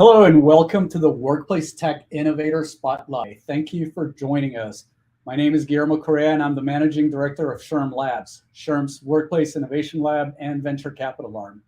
Hello and welcome to the Workplace Tech Innovator Spotlight. Thank you for joining us. My name is Guillermo Correa and I'm the Managing Director of SHRM Labs, SHRM's Workplace Innovation Lab and Venture Capital arm.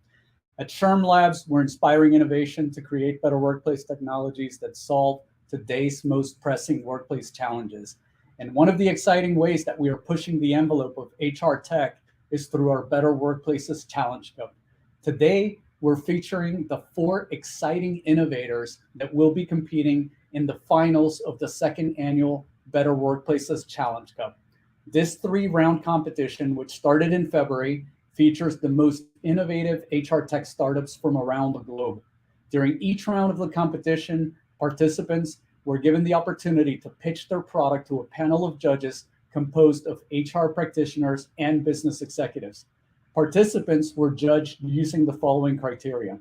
At SHRM Labs, we're inspiring innovation to create better workplace technologies that solve today's most pressing workplace challenges. And one of the exciting ways that we are pushing the envelope of HR tech is through our Better Workplaces Challenge Cup. Today, we're featuring the 4 exciting innovators that will be competing in the finals of the second annual Better Workplaces Challenge Cup. This 3-round competition, which started in February, features the most innovative HR tech startups from around the globe. During each round of the competition, participants were given the opportunity to pitch their product to a panel of judges composed of HR practitioners and business executives. Participants were judged using the following criteria.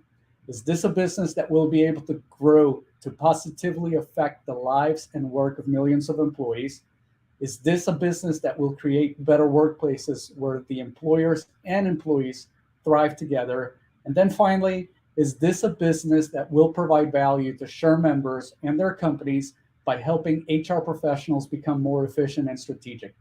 Is this a business that will be able to grow to positively affect the lives and work of millions of employees? Is this a business that will create better workplaces where the employers and employees thrive together? And then finally, is this a business that will provide value to SHRM members and their companies by helping HR professionals become more efficient and strategic?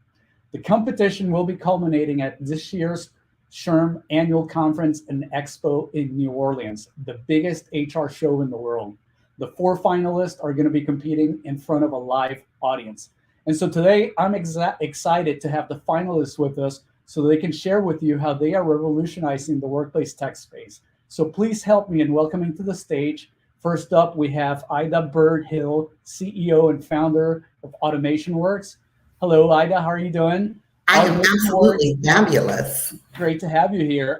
The competition will be culminating at this year's SHRM Annual Conference and Expo in New Orleans, the biggest HR show in the world. The 4 finalists are going to be competing in front of a live audience. And so today, I'm excited to have the finalists with us so they can share with you how they are revolutionizing the workplace tech space. So please help me in welcoming to the stage. First up, we have Ida Bird-Hill, CEO and founder of Automation Works. Hello, Ida. How are you doing? I am absolutely fabulous. Great to have you here.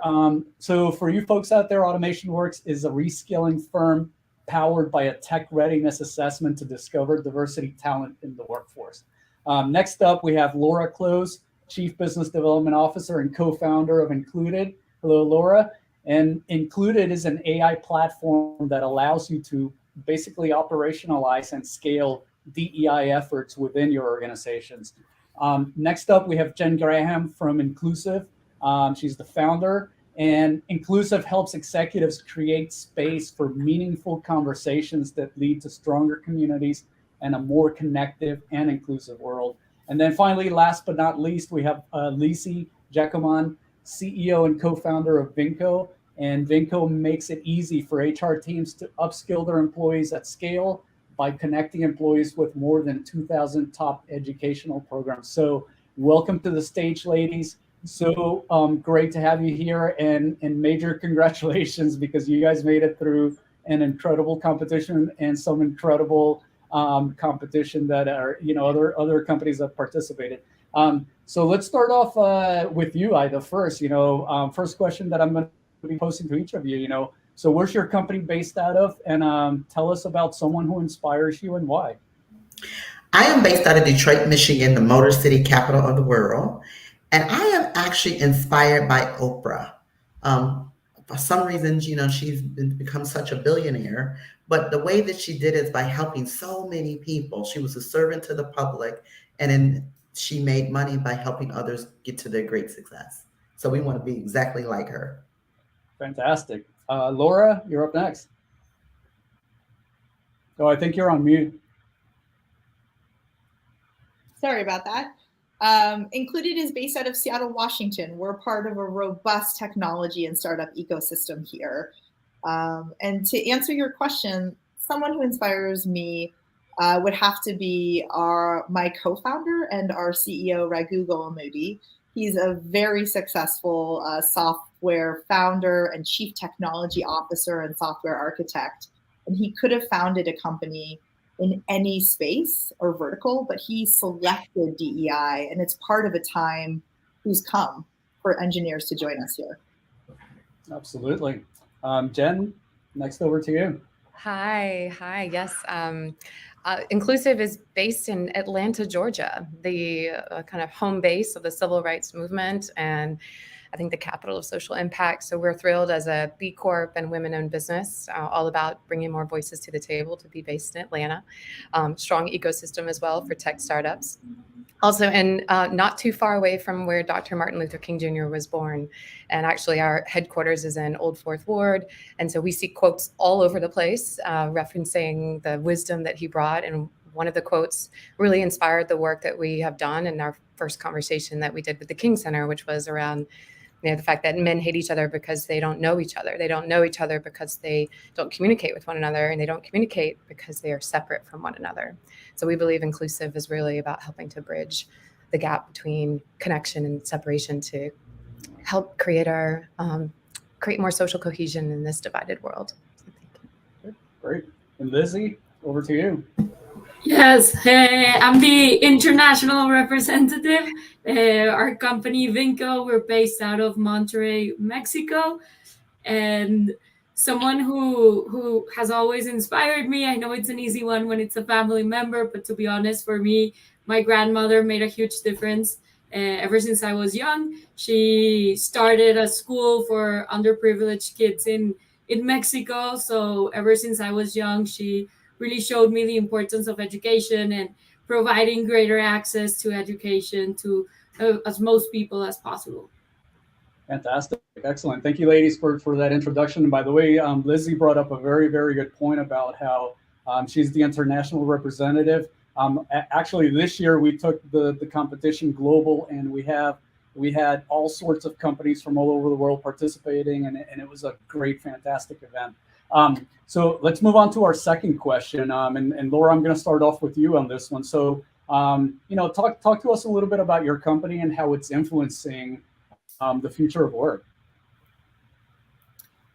So for you folks out there, Automation Works is a reskilling firm powered by a tech readiness assessment to discover diversity talent in the workforce. Next up, we have Laura Close, Chief Business Development Officer and co-founder of Included. Hello, Laura. And Included is an AI platform that allows you to basically operationalize and scale DEI efforts within your organizations. Next up, we have Jen Graham from Inclusive. She's the founder, and Inclusive helps executives create space for meaningful conversations that lead to stronger communities and a more connective and inclusive world. And then finally, last but not least, we have Lisi Giacoman, CEO and co-founder of Vinco. And Vinco makes it easy for HR teams to upskill their employees at scale by connecting employees with more than 2,000 top educational programs. So welcome to the stage, ladies. So great to have you here, and major congratulations because you guys made it through an incredible competition and some incredible competition that are, other companies that participated. So let's start off with you, Ida, first. First question that I'm going to be posing to each of you, So where's your company based out of? And tell us about someone who inspires you and why. I am based out of Detroit, Michigan, the Motor City capital of the world. And I am actually inspired by Oprah. For some reasons, she's become such a billionaire. But the way that she did it is by helping so many people. She was a servant to the public. And then she made money by helping others get to their great success. So we want to be exactly like her. Fantastic. Laura, you're up next. Oh, I think you're on mute. Sorry about that. Included is based out of Seattle, Washington. We're part of a robust technology and startup ecosystem here. And to answer your question, someone who inspires me would have to be my co-founder and our CEO, Raghu Golamudi. He's a very successful software founder and chief technology officer and software architect. And he could have founded a company in any space or vertical, but he selected DEI, and it's part of a time who's come for engineers to join us here. Absolutely. Jen, next over to you. Hi. Yes. Inclusive is based in Atlanta, Georgia, the kind of home base of the civil rights movement, and I think the capital of social impact. So we're thrilled as a B Corp and women-owned business, all about bringing more voices to the table to be based in Atlanta. Strong ecosystem as well for tech startups. Also, and not too far away from where Dr. Martin Luther King Jr. was born. And actually our headquarters is in Old Fourth Ward. And so we see quotes all over the place referencing the wisdom that he brought. And one of the quotes really inspired the work that we have done in our first conversation that we did with the King Center, which was around the fact that men hate each other because they don't know each other. They don't know each other because they don't communicate with one another, and they don't communicate because they are separate from one another. So we believe inclusive is really about helping to bridge the gap between connection and separation to help create create more social cohesion in this divided world. Great. And Lizzie, over to you. Yes, I'm the international representative. Our company, Vinco, we're based out of Monterrey, Mexico. And someone who has always inspired me, I know it's an easy one when it's a family member, but to be honest, for me, my grandmother made a huge difference. Ever since I was young, she started a school for underprivileged kids in Mexico. So ever since I was young, she really showed me the importance of education and providing greater access to education to as most people as possible. Fantastic. Excellent. Thank you, ladies, for that introduction. And by the way, Lizzie brought up a very, very good point about how she's the international representative. Actually, this year we took the competition global, and we had all sorts of companies from all over the world participating, and it was a great, fantastic event. So let's move on to our second question. And Laura, I'm going to start off with you on this one. So, talk to us a little bit about your company and how it's influencing the future of work.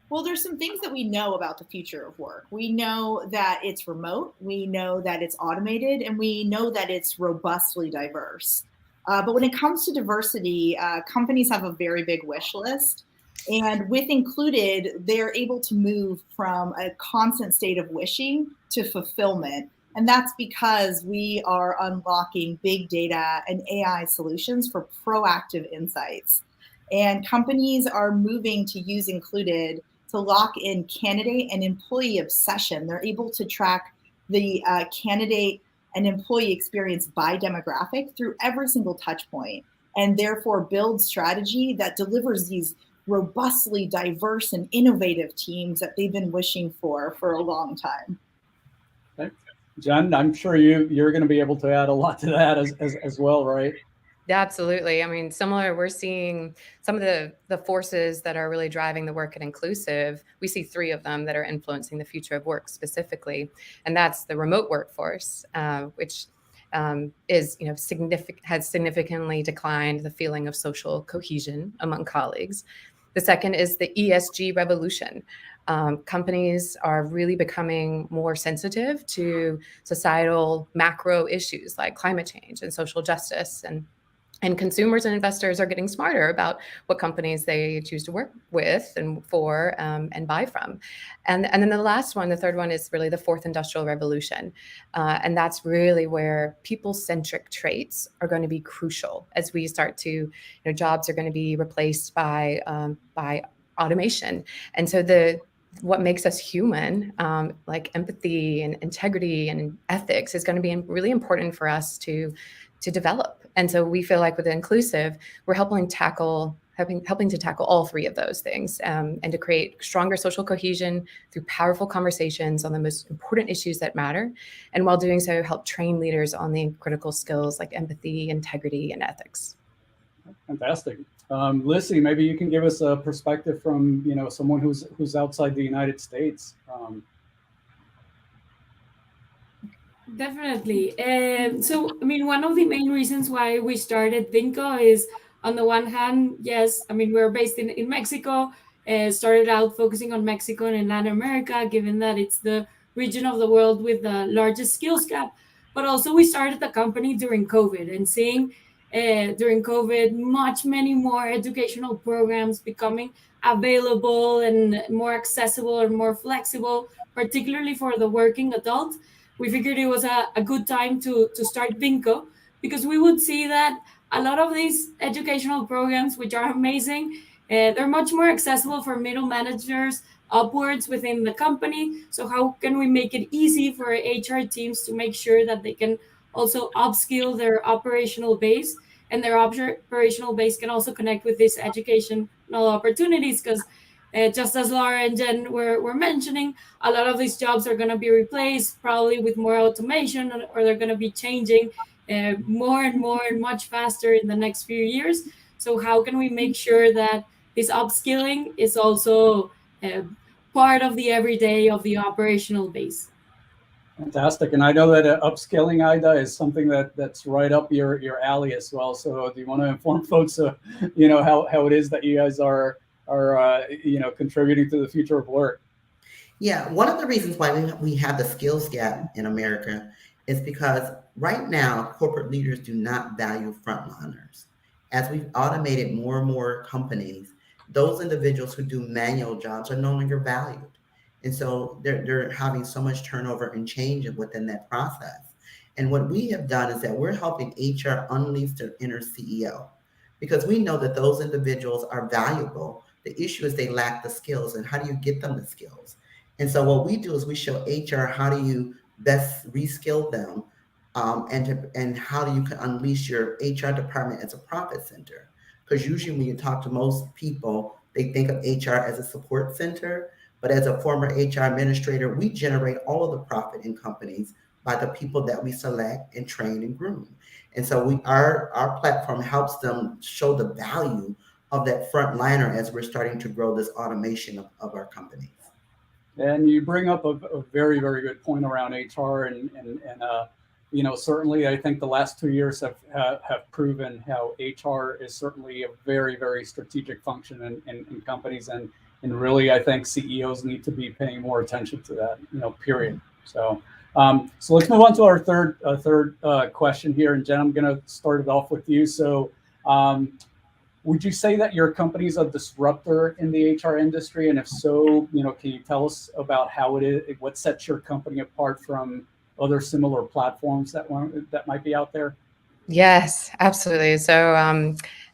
Well, there's some things that we know about the future of work. We know that it's remote, we know that it's automated, and we know that it's robustly diverse. But when it comes to diversity, companies have a very big wish list. And with included, they're able to move from a constant state of wishing to fulfillment. And that's because we are unlocking big data and AI solutions for proactive insights. And companies are moving to use included to lock in candidate and employee obsession. They're able to track the candidate and employee experience by demographic through every single touch point, and therefore build strategy that delivers these robustly diverse and innovative teams that they've been wishing for a long time. Okay. Jen, I'm sure you're going to be able to add a lot to that as well, right? Yeah, absolutely. I mean, similar, we're seeing some of the forces that are really driving the work at Inclusive. We see three of them that are influencing the future of work specifically, and that's the remote workforce, which is has significantly declined the feeling of social cohesion among colleagues. The second is the ESG revolution. Companies are really becoming more sensitive to societal macro issues like climate change and social justice, and consumers and investors are getting smarter about what companies they choose to work with and for and buy from. And then the last one, the third one, is really the fourth industrial revolution. And that's really where people-centric traits are going to be crucial as we start to, jobs are going to be replaced by automation. And so what makes us human, like empathy and integrity and ethics, is going to be really important for us to develop. And so we feel like with Inclusive, we're helping to tackle all three of those things, and to create stronger social cohesion through powerful conversations on the most important issues that matter. And while doing so, help train leaders on the critical skills like empathy, integrity, and ethics. Fantastic. Lissy, maybe you can give us a perspective from someone who's outside the United States. Definitely. So, I mean, one of the main reasons why we started Vinco is, on the one hand, yes, I mean, we're based in Mexico, started out focusing on Mexico and Latin America, given that it's the region of the world with the largest skills gap. But also we started the company during COVID, and seeing during COVID, many more educational programs becoming available and more accessible and more flexible, particularly for the working adult. We figured it was a good time to start Vinco, because we would see that a lot of these educational programs, which are amazing, they're much more accessible for middle managers upwards within the company. So how can we make it easy for HR teams to make sure that they can also upskill their operational base, and their operational base can also connect with these educational opportunities, because just as Laura and Jen were mentioning, a lot of these jobs are going to be replaced probably with more automation, or they're going to be changing more and more and much faster in the next few years. So how can we make sure that this upskilling is also part of the everyday of the operational base? Fantastic. And I know that upskilling, Ida, is something that's right up your alley as well. So do you want to inform folks, how it is that you guys are contributing to the future of work? Yeah, one of the reasons why we have the skills gap in America is because right now, corporate leaders do not value frontliners. As we've automated more and more companies, those individuals who do manual jobs are no longer valued. And so they're having so much turnover and change within that process. And what we have done is that we're helping HR unleash their inner CEO, because we know that those individuals are valuable. The issue is they lack the skills, and how do you get them the skills? And so what we do is we show HR how do you best reskill them, and how do you unleash your HR department as a profit center? Because usually when you talk to most people, they think of HR as a support center. But as a former HR administrator, we generate all of the profit in companies by the people that we select and train and groom. And so our platform helps them show the value of that frontliner as we're starting to grow this automation of our companies. And you bring up a very, very good point around HR, and certainly I think the last 2 years have proven how HR is certainly a very, very strategic function in companies, and really I think CEOs need to be paying more attention to that, period. So let's move on to our third question here, and Jen, I'm going to start it off with you. So would you say that your company is a disruptor in the HR industry? And if so, can you tell us about how it is, what sets your company apart from other similar platforms that might be out there? Yes, absolutely. So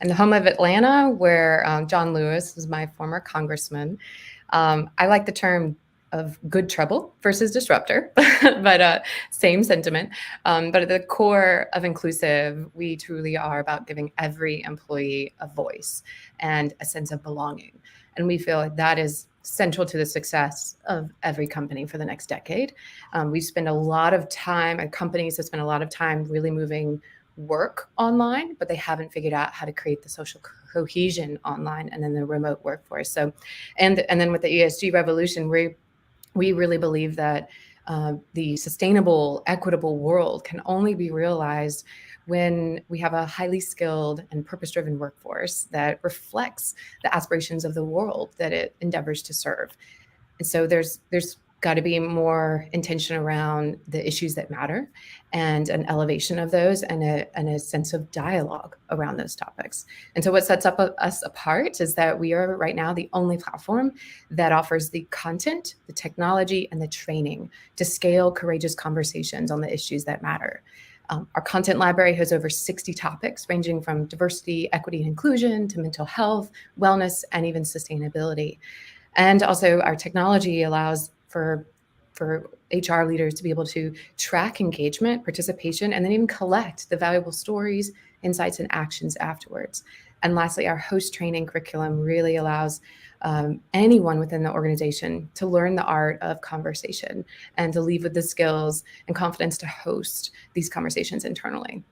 in the home of Atlanta, where John Lewis was my former congressman, I like the term of good trouble versus disruptor, but same sentiment. But at the core of Inclusive, we truly are about giving every employee a voice and a sense of belonging. And we feel like that is central to the success of every company for the next decade. We spend a lot of time, and companies have spent a lot of time really moving work online, but they haven't figured out how to create the social cohesion online and then the remote workforce. So, and then with the ESG revolution, we really believe that the sustainable, equitable world can only be realized when we have a highly skilled and purpose-driven workforce that reflects the aspirations of the world that it endeavors to serve. And so there's got to be more intention around the issues that matter, and an elevation of those, and a sense of dialogue around those topics. And so what sets us apart is that we are right now the only platform that offers the content, the technology, and the training to scale courageous conversations on the issues that matter. Our content library has over 60 topics ranging from diversity, equity, and inclusion to mental health, wellness, and even sustainability. And also our technology allows for HR leaders to be able to track engagement, participation, and then even collect the valuable stories, insights, and actions afterwards. And lastly, our host training curriculum really allows anyone within the organization to learn the art of conversation and to leave with the skills and confidence to host these conversations internally.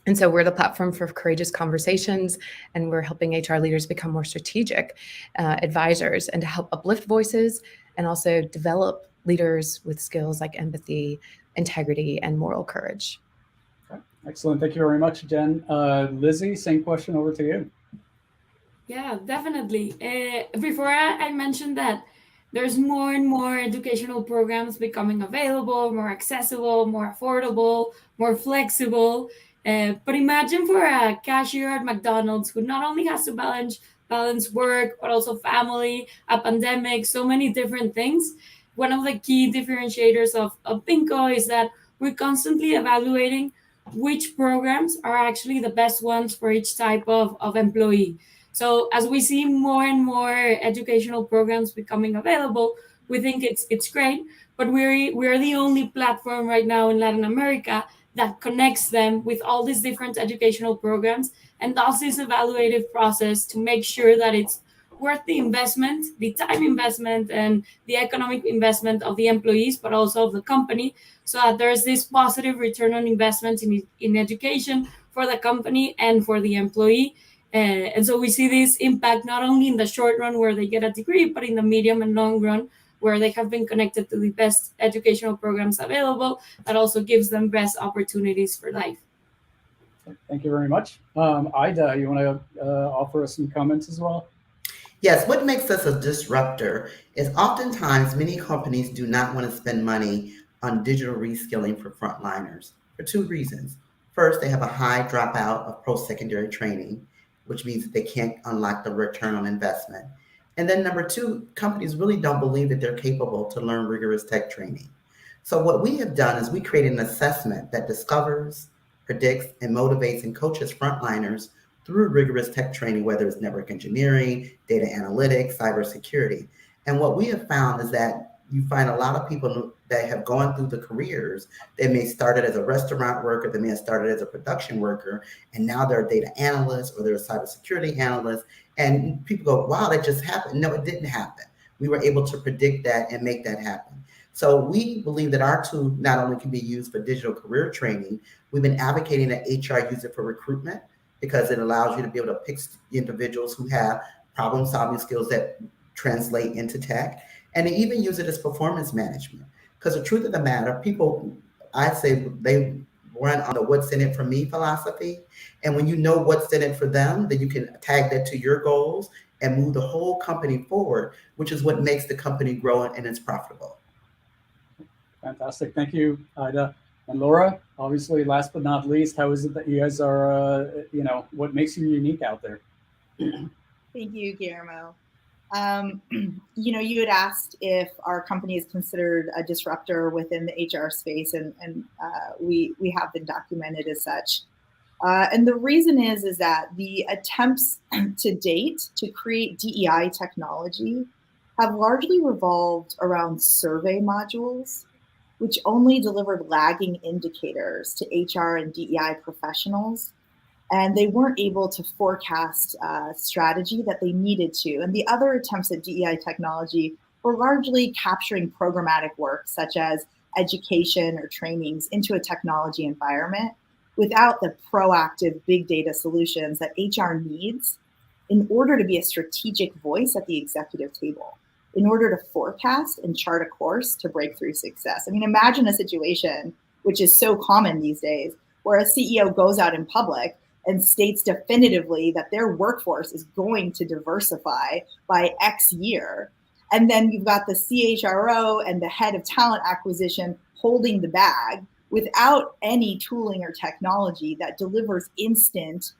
And so we're the platform for courageous conversations, and we're helping HR leaders become more strategic advisors and to help uplift voices and also develop leaders with skills like empathy, integrity, and moral courage. Okay. Excellent. Thank you very much, Jen. Lizzie, same question over to you. Yeah, definitely. Before I mentioned that there's more and more educational programs becoming available, more accessible, more affordable, more flexible. But imagine for a cashier at McDonald's who not only has to balance work, but also family, a pandemic, so many different things. One of the key differentiators of Vinco is that we're constantly evaluating which programs are actually the best ones for each type of employee. So as we see more and more educational programs becoming available, we think it's great, but we're the only platform right now in Latin America that connects them with all these different educational programs and does this evaluative process to make sure that it's worth the investment, the time investment, and the economic investment of the employees, but also of the company, so that there's this positive return on investment in education for the company and for the employee. And so we see this impact not only in the short run where they get a degree, but in the medium and long run where they have been connected to the best educational programs available that also gives them best opportunities for life. Thank you very much. Ida, you want to offer us some comments as well? Yes, what makes us a disruptor is oftentimes many companies do not want to spend money on digital reskilling for frontliners for two reasons. First, they have a high dropout of post-secondary training, which means that they can't unlock the return on investment. And then number two, companies really don't believe that they're capable to learn rigorous tech training. So what we have done is we created an assessment that discovers, predicts, and motivates and coaches frontliners through rigorous tech training, whether it's network engineering, data analytics, cybersecurity. And what we have found is that you find a lot of people that have gone through the careers. They may have started as a restaurant worker, they may have started as a production worker, and now they're a data analyst or they're a cybersecurity analyst. And people go, wow, that just happened. No, it didn't happen. We were able to predict that and make that happen. So we believe that our tool not only can be used for digital career training, we've been advocating that HR use it for recruitment, because it allows you to be able to pick individuals who have problem-solving skills that translate into tech, and they even use it as performance management. Because the truth of the matter, people, I'd say they run on the what's in it for me philosophy. And when you know what's in it for them, then you can tag that to your goals and move the whole company forward, which is what makes the company grow and it's profitable. Fantastic. Thank you, Ida. And Laura, obviously, last but not least, how is it that you guys are, what makes you unique out there? Thank you, Guillermo. You had asked if our company is considered a disruptor within the HR space, and we have been documented as such. And the reason is that the attempts to date to create DEI technology have largely revolved around survey modules, which only delivered lagging indicators to HR and DEI professionals. And they weren't able to forecast strategy that they needed to. And the other attempts at DEI technology were largely capturing programmatic work, such as education or trainings, into a technology environment without the proactive big data solutions that HR needs in order to be a strategic voice at the executive table, in order to forecast and chart a course to breakthrough success. I mean, imagine a situation, which is so common these days, where a CEO goes out in public and states definitively that their workforce is going to diversify by X year. And then you've got the CHRO and the head of talent acquisition holding the bag without any tooling or technology that delivers instant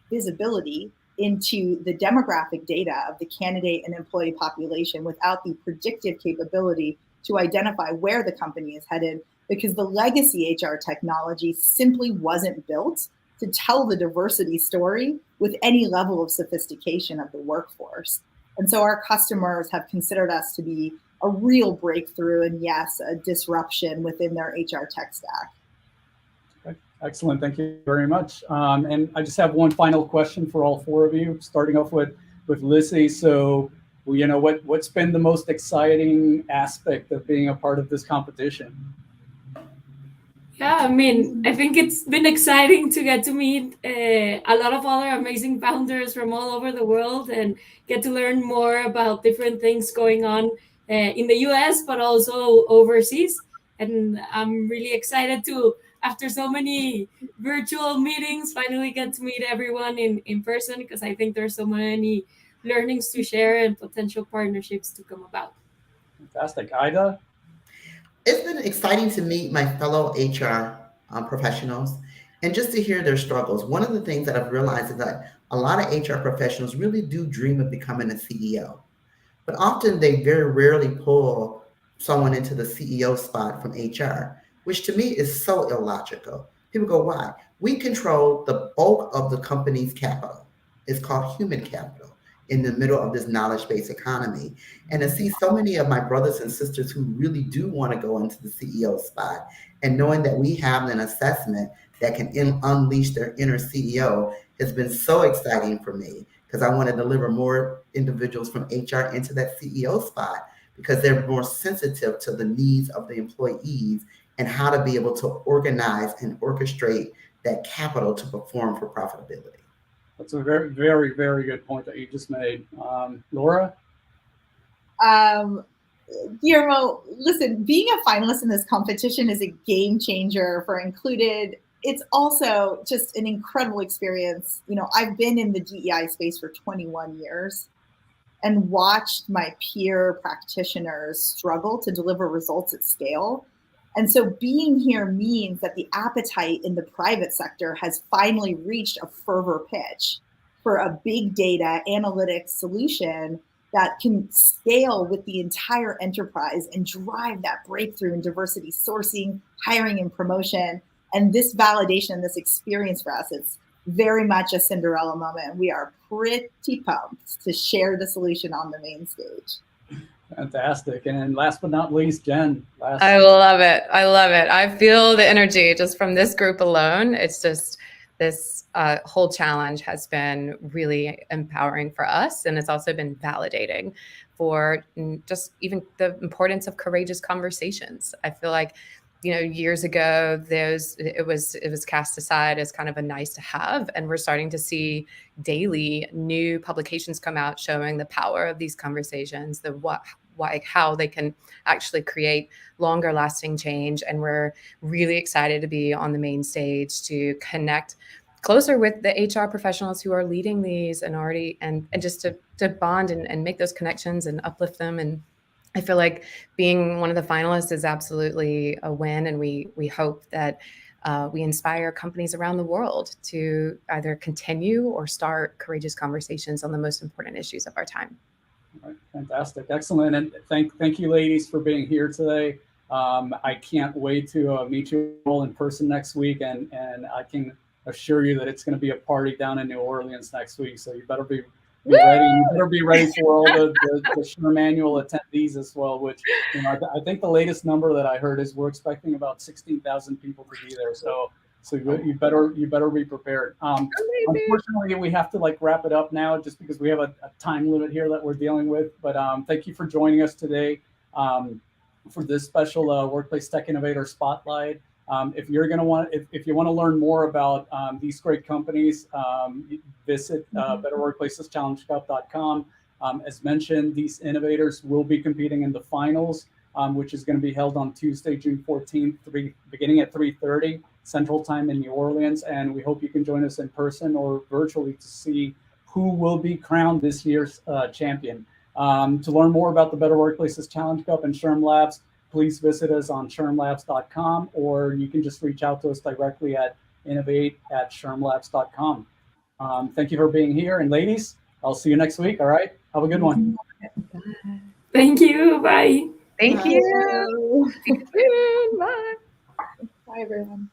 visibility into the demographic data of the candidate and employee population, without the predictive capability to identify where the company is headed, because the legacy HR technology simply wasn't built to tell the diversity story with any level of sophistication of the workforce. And so our customers have considered us to be a real breakthrough and, yes, a disruption within their HR tech stack. Excellent. Thank you very much. And I just have one final question for all four of you, starting off with Lissy. So, what's been the most exciting aspect of being a part of this competition? Yeah, I mean, I think it's been exciting to get to meet a lot of other amazing founders from all over the world and get to learn more about different things going on in the US, but also overseas. And I'm really excited to, after so many virtual meetings, finally get to meet everyone in person, because I think there's so many learnings to share and potential partnerships to come about. Fantastic. Ida? It's been exciting to meet my fellow HR professionals and just to hear their struggles. One of the things that I've realized is that a lot of HR professionals really do dream of becoming a CEO, but often they very rarely pull someone into the CEO spot from HR, which to me is so illogical. People go, why? We control the bulk of the company's capital. It's called human capital. in the middle of this knowledge-based economy. And to see so many of my brothers and sisters who really do want to go into the CEO spot, and knowing that we have an assessment that can unleash their inner CEO has been so exciting for me, because I want to deliver more individuals from HR into that CEO spot, because they're more sensitive to the needs of the employees and how to be able to organize and orchestrate that capital to perform for profitability. That's a very, very, very good point that you just made. Laura? Guillermo, listen, being a finalist in this competition is a game changer for Included. It's also just an incredible experience. You know, I've been in the DEI space for 21 years and watched my peer practitioners struggle to deliver results at scale. And so being here means that the appetite in the private sector has finally reached a fervor pitch for a big data analytics solution that can scale with the entire enterprise and drive that breakthrough in diversity sourcing, hiring, and promotion. And this validation, this experience for us, it's very much a Cinderella moment. We are pretty pumped to share the solution on the main stage. Fantastic. And last but not least, Jen. I love it. I love it. I feel the energy just from this group alone. It's just this whole challenge has been really empowering for us. And it's also been validating for just even the importance of courageous conversations. I feel like, you know, years ago, it was cast aside as kind of a nice to have. And we're starting to see daily new publications come out showing the power of these conversations, how they can actually create longer lasting change. And we're really excited to be on the main stage to connect closer with the HR professionals who are leading these and just to bond and make those connections and uplift them. And I feel like being one of the finalists is absolutely a win. And we hope that we inspire companies around the world to either continue or start courageous conversations on the most important issues of our time. All right, fantastic, excellent, and thank you, ladies, for being here today. I can't wait to meet you all in person next week, and I can assure you that it's going to be a party down in New Orleans next week. So you better be ready. You better be ready for all the SHRM annual attendees as well. Which, you know, I think the latest number that I heard is we're expecting about 16,000 people to be there. So you better be prepared. Unfortunately, we have to wrap it up now, just because we have a time limit here that we're dealing with. But thank you for joining us today for this special Workplace Tech Innovator Spotlight. If you want to learn more about these great companies, visit betterworkplaceschallengecup.com. As mentioned, these innovators will be competing in the finals, which is going to be held on Tuesday, June 14th, beginning at 3:30 Central Time in New Orleans. And we hope you can join us in person or virtually to see who will be crowned this year's champion. To learn more about the Better Workplaces Challenge Cup and SHRM Labs, please visit us on shrmlabs.com, or you can just reach out to us directly at innovate@shrmlabs.com. Thank you for being here. And ladies, I'll see you next week. All right. Have a good one. Thank you. Bye. Thank Bye. you. See you soon. Bye. Bye, everyone.